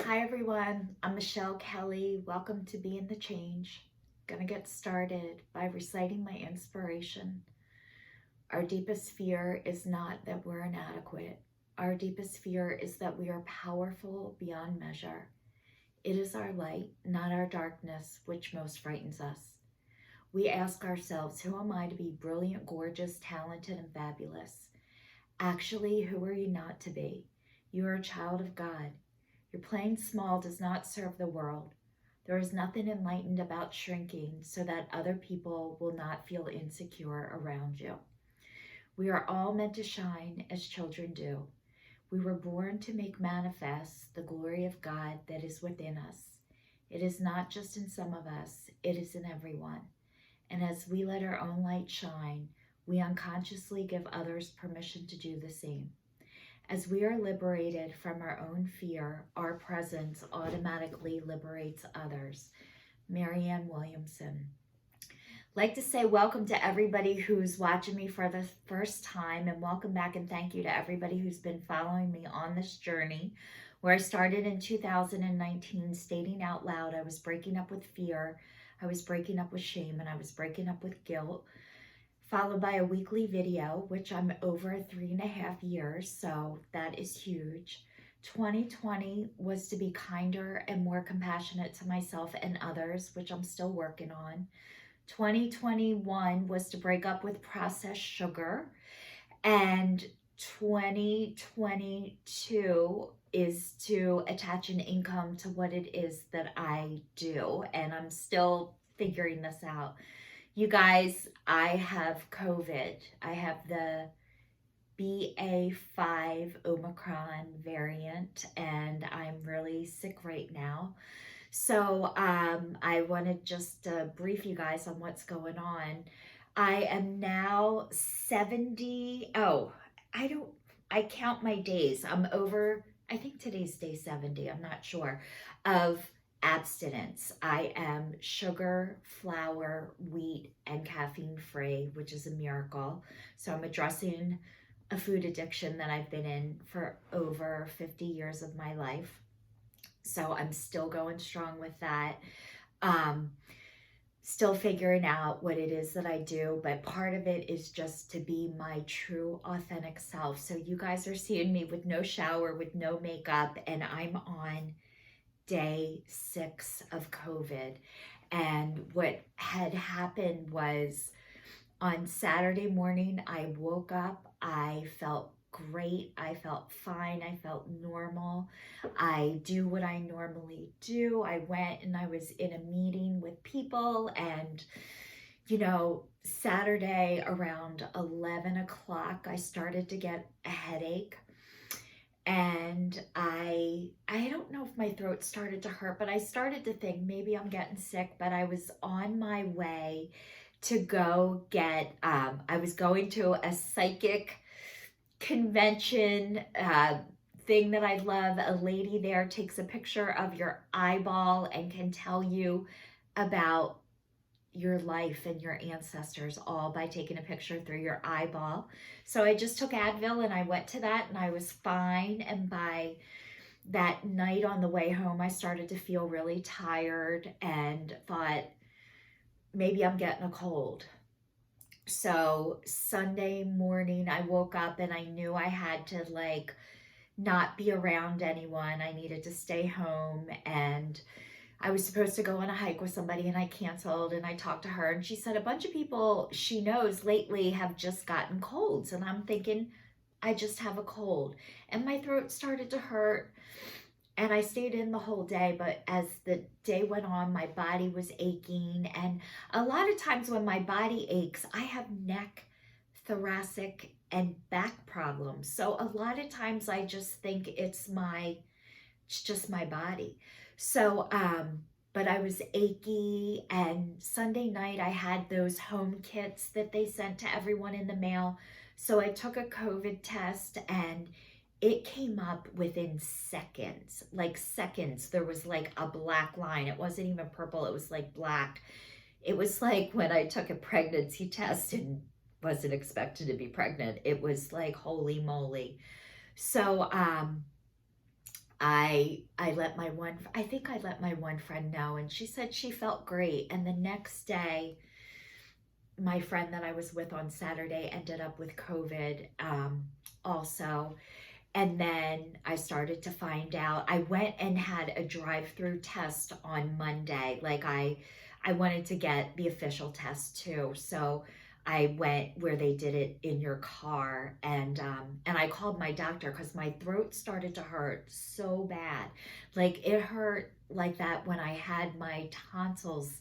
Hi everyone, I'm Michelle Kelly. Welcome to Be in the Change. Gonna get started by reciting my inspiration. Our deepest fear is not that we're inadequate. Our deepest fear is that we are powerful beyond measure. It is our light, not our darkness, which most frightens us. We ask ourselves, who am I to be brilliant, gorgeous, talented, and fabulous? Actually, who are you not to be? You are a child of God. Your playing small does not serve the world. There is nothing enlightened about shrinking so that other people will not feel insecure around you. We are all meant to shine as children do. We were born to make manifest the glory of God that is within us. It is not just in some of us, it is in everyone. And as we let our own light shine, we unconsciously give others permission to do the same. As we are liberated from our own fear, our presence automatically liberates others. Marianne Williamson. Like to say welcome to everybody who's watching me for the first time, and welcome back and thank you to everybody who's been following me on this journey where I started in 2019 stating out loud I was breaking up with fear, I was breaking up with shame, and I was breaking up with guilt, followed by a weekly video, which I'm over 3.5 years, so that is huge. 2020 was to be kinder and more compassionate to myself and others, which I'm still working on. 2021 was to break up with processed sugar, and 2022 is to attach an income to what it is that I do, and I'm still figuring this out. You guys, I have COVID. I have the BA.5 Omicron variant, and I'm really sick right now. So I want to just brief you guys on what's going on. I am now 70. I count my days. I'm over, I think today's day 70, I'm not sure, of abstinence. I am sugar, flour, wheat, and caffeine free, which is a miracle. So I'm addressing a food addiction that I've been in for over 50 years of my life. So I'm still going strong with that. Still figuring out what it is that I do, but part of it is just to be my true authentic self. So you guys are seeing me with no shower, with no makeup, and I'm on day 6 of COVID. And what had happened was on Saturday morning, I woke up, I felt great, I felt fine, I felt normal. I do what I normally do. I went and I was in a meeting with people, and Saturday around 11 o'clock, I started to get a headache. And I don't know if my throat started to hurt, but I started to think maybe I'm getting sick. But I was on my way to go get, I was going to a psychic convention thing that I love. A lady there takes a picture of your eyeball and can tell you about your life and your ancestors all by taking a picture through your eyeball. So I just took Advil and I went to that and I was fine. And by that night on the way home, I started to feel really tired and thought maybe I'm getting a cold. So Sunday morning I woke up and I knew I had to not be around anyone. I needed to stay home, and I was supposed to go on a hike with somebody and I canceled, and I talked to her and she said a bunch of people she knows lately have just gotten colds. And I'm thinking, I just have a cold. And my throat started to hurt and I stayed in the whole day. But as the day went on, my body was aching. And a lot of times when my body aches, I have neck, thoracic, and back problems. So a lot of times I just think it's just my body. So, but I was achy, and Sunday night I had those home kits that they sent to everyone in the mail. So I took a COVID test and it came up within seconds, There was a black line. It wasn't even purple. It was black. It was like when I took a pregnancy test and wasn't expected to be pregnant. It was like, holy moly. So, I let my one, I think I let my one friend know, and she said she felt great. And the next day, my friend that I was with on Saturday ended up with COVID, also. And then I started to find out. I went and had a drive-through test on Monday. Like I wanted to get the official test too. So I went where they did it in your car, and I called my doctor because my throat started to hurt so bad. Like it hurt like that when I had my tonsils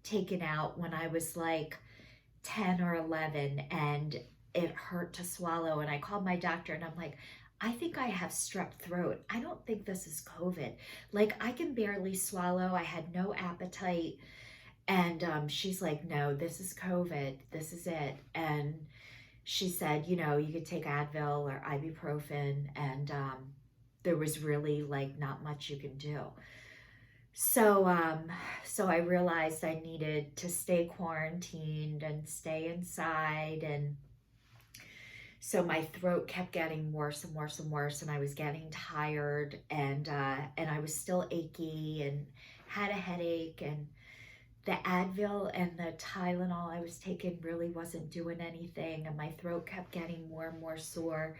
taken out when I was like 10 or 11, and it hurt to swallow. And I called my doctor and I'm like, I think I have strep throat. I don't think this is COVID. Like I can barely swallow. I had no appetite. And she's like, no, this is COVID. This is it. And she said, you could take Advil or ibuprofen. And there was really like not much you can do. So I realized I needed to stay quarantined and stay inside, and so my throat kept getting worse and worse and worse, and I was getting tired, and I was still achy and had a headache, and the Advil and the Tylenol I was taking really wasn't doing anything, and my throat kept getting more and more sore.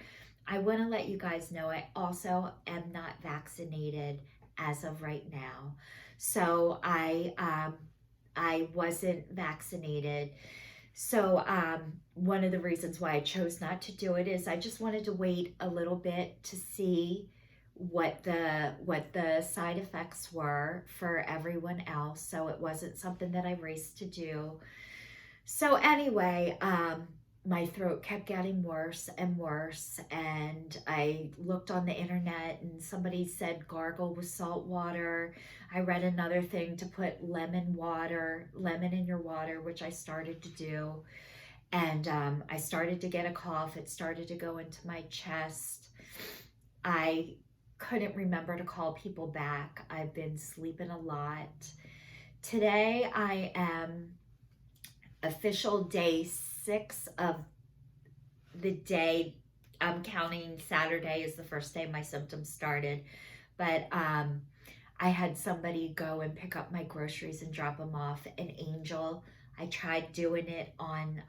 I want to let you guys know I also am not vaccinated as of right now. So I wasn't vaccinated. So one of the reasons why I chose not to do it is I just wanted to wait a little bit to see what the side effects were for everyone else. So it wasn't something that I raced to do. So anyway, my throat kept getting worse and worse, and I looked on the internet and somebody said gargle with salt water. I read another thing to put lemon in your water, which I started to do. And I started to get a cough. It started to go into my chest. I couldn't remember to call people back. I've been sleeping a lot. Today I am official day 6 of the day. I'm counting Saturday as the first day my symptoms started, but I had somebody go and pick up my groceries and drop them off. An Angel. I tried doing it on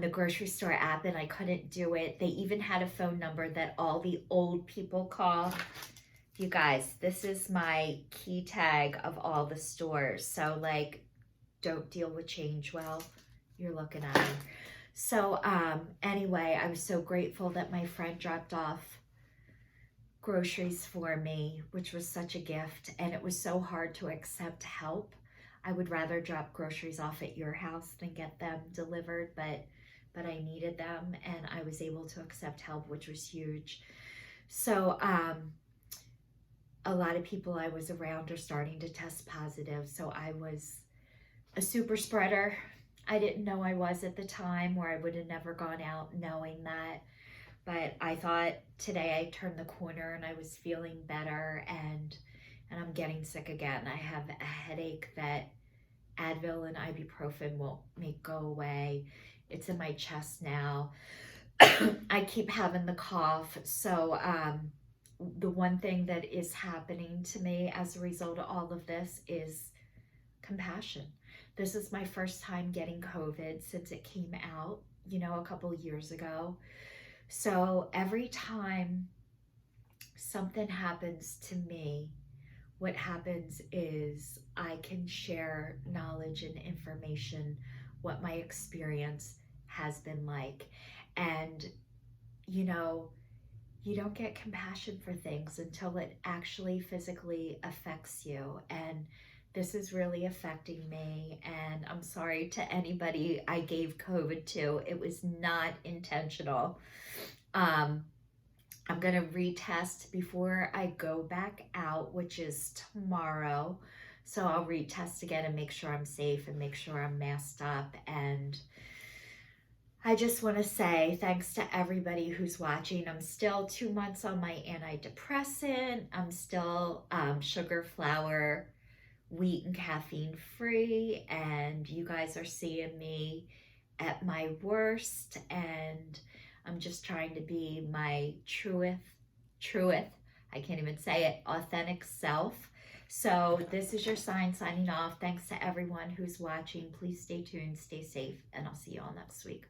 the grocery store app and I couldn't do it. They even had a phone number that all the old people call. You guys, this is my key tag of all the stores. So like, don't deal with change well. You're looking at me. So anyway, I was so grateful that my friend dropped off groceries for me, which was such a gift. And it was so hard to accept help. I would rather drop groceries off at your house than get them delivered, but I needed them and I was able to accept help, which was huge. So a lot of people I was around are starting to test positive. So I was a super spreader. I didn't know I was at the time, or I would have never gone out knowing that. But I thought today I turned the corner and I was feeling better, and I'm getting sick again. I have a headache that Advil and ibuprofen won't make go away. It's in my chest now. I keep having the cough. So the one thing that is happening to me as a result of all of this is compassion. This is my first time getting COVID since it came out, a couple of years ago. So every time something happens to me, what happens is I can share knowledge and information, what my experience has been like. And, you don't get compassion for things until it actually physically affects you. And this is really affecting me. And I'm sorry to anybody I gave COVID to. It was not intentional. I'm going to retest before I go back out, which is tomorrow. So I'll retest again and make sure I'm safe and make sure I'm masked up. And I just want to say thanks to everybody who's watching. I'm still 2 months on my antidepressant. I'm still sugar, flour, wheat, and caffeine free. And you guys are seeing me at my worst. And I'm just trying to be my truest I can't even say it, authentic self. So this is your sign signing off. Thanks to everyone who's watching. Please stay tuned, stay safe, and I'll see you all next week.